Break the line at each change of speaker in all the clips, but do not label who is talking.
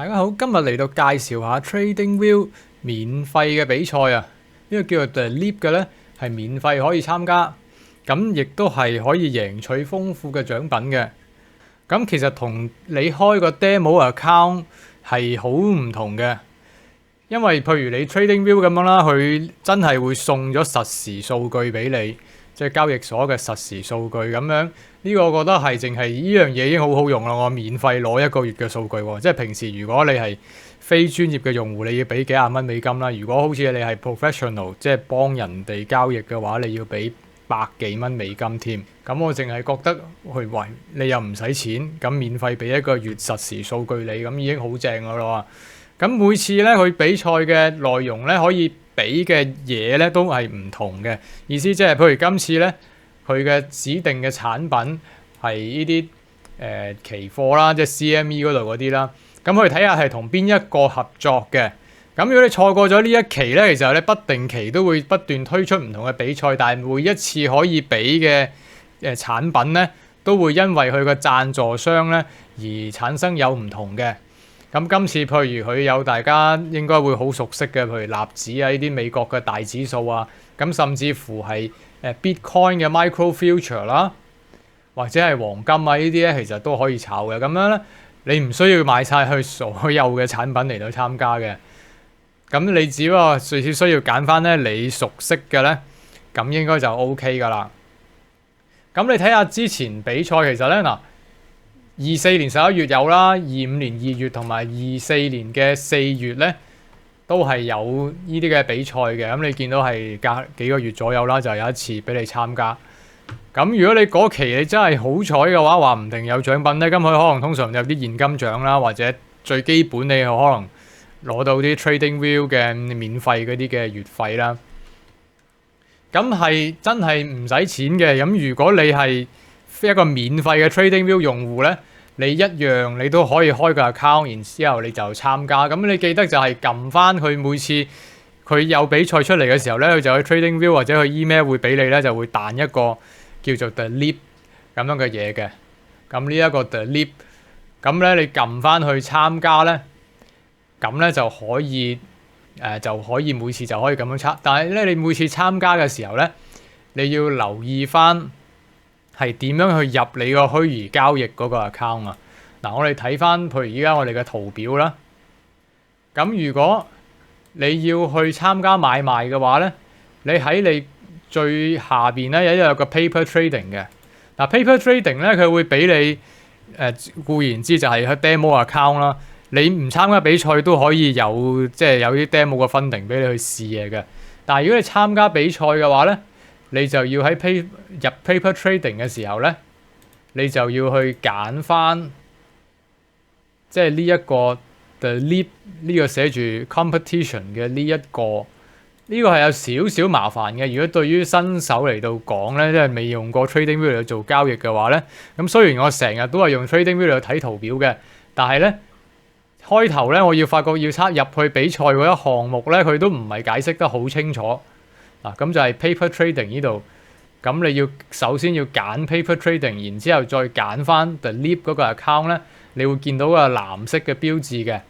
大家好，今日嚟到介紹下 TradingView 免費嘅比賽啊！呢個叫做 The Leap 嘅咧，係免費可以參加，咁亦都係可以贏取豐富嘅獎品嘅。咁其實同你開個 demo account 係好唔同嘅，因為譬如你 TradingView 咁樣啦，佢真係會送咗實時數據俾你，即係交易所嘅實時數據咁樣。呢個我覺得係淨係呢樣嘢已經好好用啦！我免費攞1個月嘅數據喎，即係平時如果你係非專業嘅用戶，你要俾幾廿蚊美金啦。如果好似你係 professional，即係幫人哋交易嘅話，你要俾百幾蚊美金添。咁我淨係覺得喂，你又唔使錢，咁免費俾1個月實時數據你，咁已經好正噶啦。咁每次咧佢比賽嘅內容咧，可以俾嘅嘢咧都係唔同嘅意思，即係譬如今次咧。佢嘅指定嘅產品係呢啲期貨啦，即係 CME 嗰度嗰啲啦。咁我哋睇下係同邊一個合作嘅。咁如果你錯過咗呢一期咧，其實咧不定期都會不斷推出唔同嘅比賽，但係每一次可以俾嘅產品咧，都會因為佢個贊助商咧而產生有唔同嘅。咁今次譬如佢有大家應該會好熟悉嘅，譬如納指啊呢啲美國嘅大指數啊，咁甚至乎係Bitcoin 嘅 Micro Future 啦，或者係黃金啊呢啲咧，其實都可以炒嘅。咁樣咧，你唔需要買晒佢所有嘅產品嚟到參加嘅。咁你只不過最少需要揀翻咧你熟悉嘅咧，咁應該就 OK 噶啦。咁你睇下之前比賽其實咧嗱，24年11月有啦，25年2月同埋24年嘅4月咧。都係有呢啲嘅比賽嘅，咁你見到係隔幾個月左右啦，就有一次俾你參加。咁如果你嗰期你真係好彩嘅話，話唔定有獎品咧。咁佢可能通常有啲現金獎啦，或者最基本你可能攞到啲 TradingView 嘅免費嗰啲嘅月費啦。咁係真係唔使錢嘅。咁如果你係一個免費嘅 TradingView 用戶咧，你一樣你都可以開個 account， 然之後你就參加。咁你記得就係撳翻佢每次佢有比賽出嚟嘅時候咧，佢就去 TradingView 或者去 email 會俾你咧，就會彈一個叫做 The Leap 咁樣嘅嘢嘅。咁呢一個 The Leap， 咁咧你撳翻去參加咧，咁咧就可以每次就可以咁樣參。但係咧你每次參加嘅時候咧，你要留意翻。係點樣去入你個虛擬交易嗰個 account 啊？嗱，我哋睇翻，譬如依家我哋嘅圖表啦。咁如果你要去參加買賣嘅話咧，你喺你最下邊咧有個 paper trading 嘅。嗱 paper trading 咧佢會俾你固然之就係去 demo account 啦。你唔參加比賽都可以有即係有啲 demo 嘅 funding 俾你去試嘢嘅。但係如果你參加比賽嘅話咧，你就要喺入 paper trading 嘅時候咧，你就要去揀翻，即係呢一個 The Leap 呢個寫住 competition 嘅呢一個，呢個係有少少麻煩嘅。如果對於新手嚟到講咧，即係未用過 TradingView 嚟做交易嘅話咧，咁雖然我成日都係用 TradingView 嚟睇圖表嘅，但係咧開頭咧我要發覺要插入去比賽嗰一項目咧，佢都唔係解釋得好清楚。嗱，咁就係 paper trading 呢度，咁你要首先要揀 paper trading， 然之後再揀翻 The Leap 嗰個 account 咧，你會見到個藍色嘅標誌嘅。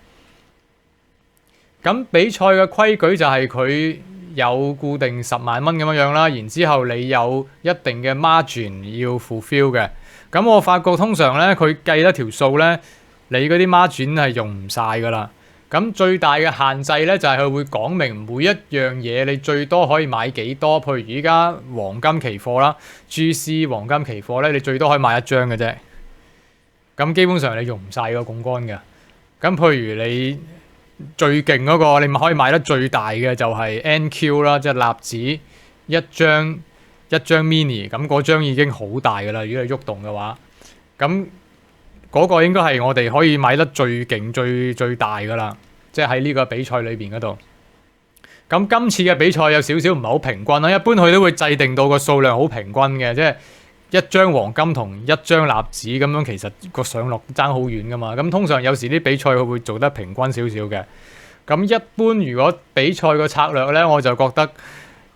咁比賽嘅規矩就係佢有固定10萬蚊咁樣啦，然之後你有一定嘅 margin 要 fulfill 嘅。咁我發覺通常咧佢計一條數咧，你嗰啲 margin 係用唔晒㗎啦。咁最大嘅限制咧，就係佢會講明每一樣嘢你最多可以買幾多。譬如依家黃金期貨啦 ，GC 黃金期貨咧，你最多可以買1張嘅啫。咁基本上你用唔晒個槓桿嘅。咁譬如你最勁嗰個，你咪可以買得最大嘅就係 NQ 啦，即係納指一張 mini， 咁嗰張已經好大㗎啦。如果你喐動嘅話，咁嗰個應該係我哋可以買得最勁、最大㗎啦，即係喺呢個比賽裏邊嗰度。咁今次嘅比賽有少少唔係好平均啦，一般佢都會制定到個數量好平均嘅，即係一張黃金同一張納指咁樣，其實個上落爭好遠㗎嘛。咁通常有時啲比賽佢會做得平均少少嘅。咁一般如果比賽個策略咧，我就覺得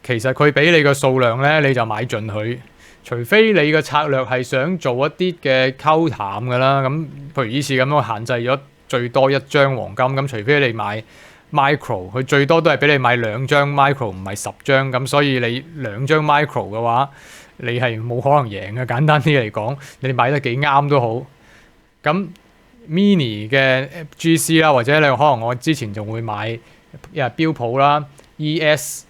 其實佢俾你個數量咧，你就買盡佢。除非你嘅策略係想做一啲嘅溝淡㗎啦，咁譬如呢次咁樣限制咗最多1張黃金，咁除非你買 micro， 佢最多都係俾你買2張 micro， 唔係10張，咁所以你2張 micro 嘅話，你係冇可能贏嘅。簡單啲嚟講，你買得幾啱都好。咁 mini 嘅 GC 啦，或者你可能我之前仲會買標普啦、ES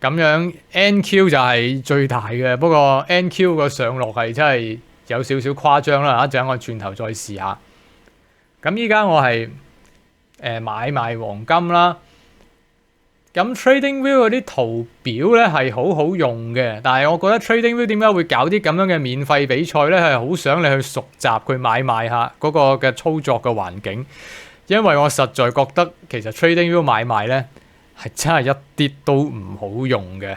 咁樣 NQ 就係最大嘅，不過 NQ 個上落係真係有少少誇張啦。一陣我轉頭再試下。咁依家我係買賣黃金啦。咁 TradingView 嗰啲圖表咧係好好用嘅，但係我覺得 TradingView 點解會搞啲咁樣嘅免費比賽咧？係好想你去熟習佢買賣下嗰個嘅操作嘅環境，因為我實在覺得其實 TradingView 買賣咧係真係一啲都唔好用嘅。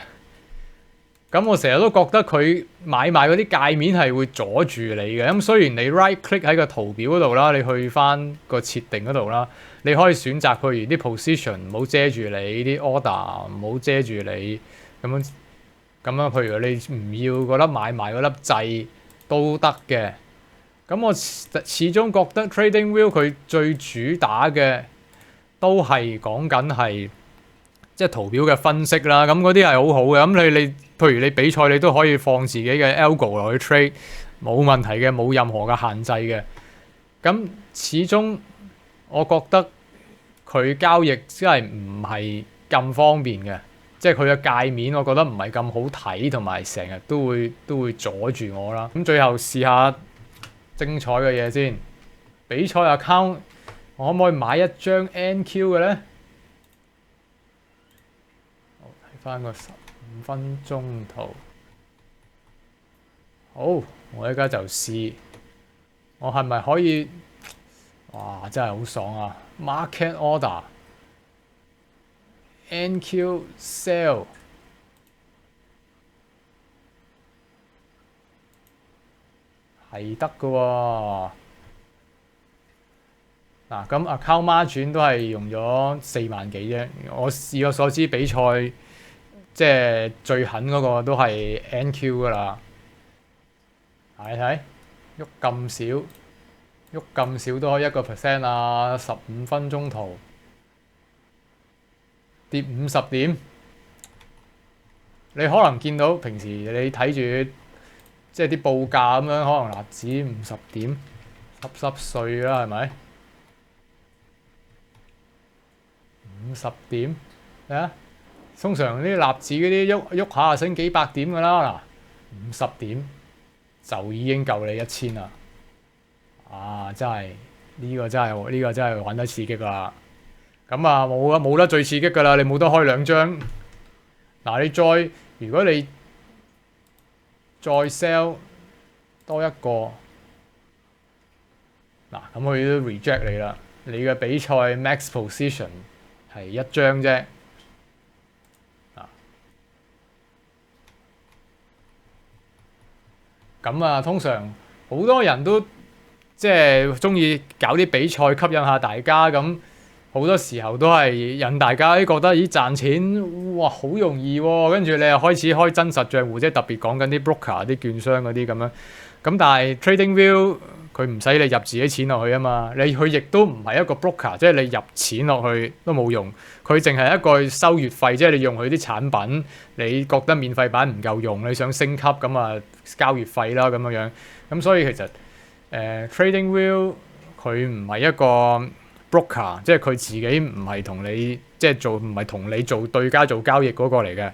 咁我成日都覺得佢買賣嗰啲界面係會阻住你嘅。咁雖然你 right click 喺個圖表嗰度啦，你去翻個設定嗰度啦，你可以選擇譬如啲 position 唔好遮住你，啲 order 唔好遮住你咁樣。譬如你唔要嗰粒買賣嗰粒掣都得嘅。咁我始終覺得 TradingView 佢最主打嘅都係講緊係即係圖表嘅分析啦。咁嗰啲係好好嘅。咁你譬如你比賽你都可以放自己嘅 algo 落去 trade， 冇問題嘅，冇任何嘅限制嘅。咁始終我覺得佢交易真係唔係咁方便嘅，即係佢嘅界面我覺得唔係咁好睇，同埋成日都會阻住我啦。咁最後試下精彩嘅嘢先，比賽 account 我可唔可以買一張 NQ 嘅咧？睇翻個15分鐘圖。好，我而家就試，我係咪可以？哇！真係好爽啊 ！Market order NQ sell 係得㗎喎。嗱，咁 account margin 都係用咗4萬幾啫。我以我所知比賽即係最狠嗰個都係 NQ 㗎啦。睇睇喐咁少。喐咁少都可以1% 啊！15分鐘圖跌50點，你可能見到平時你睇住即係啲報價咁樣，可能納指50點濕碎啦，係咪？50點啊！通常啲納指嗰啲喐下升幾百點㗎啦，嗱50點就已經夠你1000啦。啊！真係呢個真係玩得刺激啦！咁啊冇得最刺激㗎啦，你冇得開2張。嗱，如果你再 sell 多一個，嗱咁佢都 reject 你啦。你嘅比賽 max position 係1張啫。咁啊，通常好多人都即係中意搞啲比賽吸引下大家，咁好多時候都係引大家覺得咦賺錢哇好容易喎，跟住你又開始開真實賬戶，即係特別講緊啲 broker 啲券商嗰啲咁樣。咁但係 TradingView 佢唔使你入自己錢落去啊嘛，佢亦都唔係一個 broker， 即係你入錢落去都冇用，佢淨係一個收月費，即係你用佢啲產品，你覺得免費版唔夠用，你想升級咁啊交月費啦咁樣。咁所以其實TradingView 佢唔係一個 broker， 即係佢自己唔係同你即係唔係同你做對家做交易嗰個嚟嘅。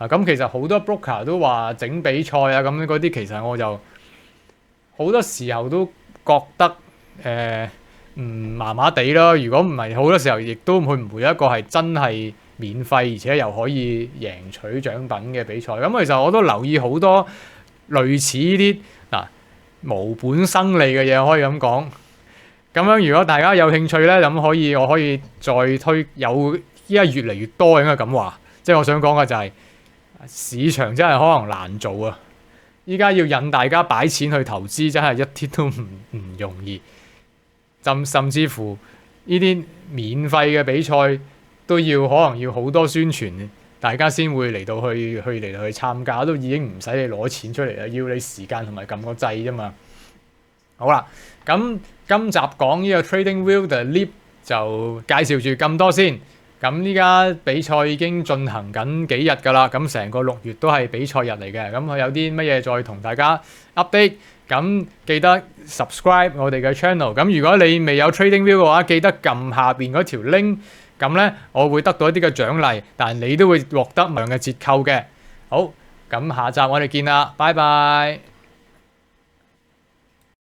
咁其實好多 broker 都話整比賽啊咁嗰啲，其實我就好多時候都覺得麻麻地咯。如果唔係好多時候，亦都佢唔會有一個係真係免費而且又可以贏取獎品嘅比賽。咁其實我都留意好多類似呢啲無本生利嘅嘢，可以咁講。咁樣如果大家有興趣咧，咁我可以再推有依家越嚟越多，應該咁話。即係我想講嘅就係市場真係可能難做啊！依家要引大家擺錢去投資，真係一啲都唔容易。甚至乎呢啲免費嘅比賽都可能要好多宣傳，大家先會嚟到去參加，都已經唔使你攞錢出嚟啦，要你時間同埋撳個掣啫嘛。好啦，咁今集講呢個 TradingView The Leap 就介紹住咁多先。咁依家比賽已經進行緊幾日㗎啦，咁成個6月都係比賽日嚟嘅。咁佢有啲乜嘢再同大家 update，咁記得 subscribe 我哋嘅 channel。咁如果你未有 TradingView 嘅話，記得撳下邊嗰條 link，咁咧我會得到一啲嘅獎勵，但係你都會獲得唔同嘅折扣嘅。好，咁下集我哋見啦，拜拜。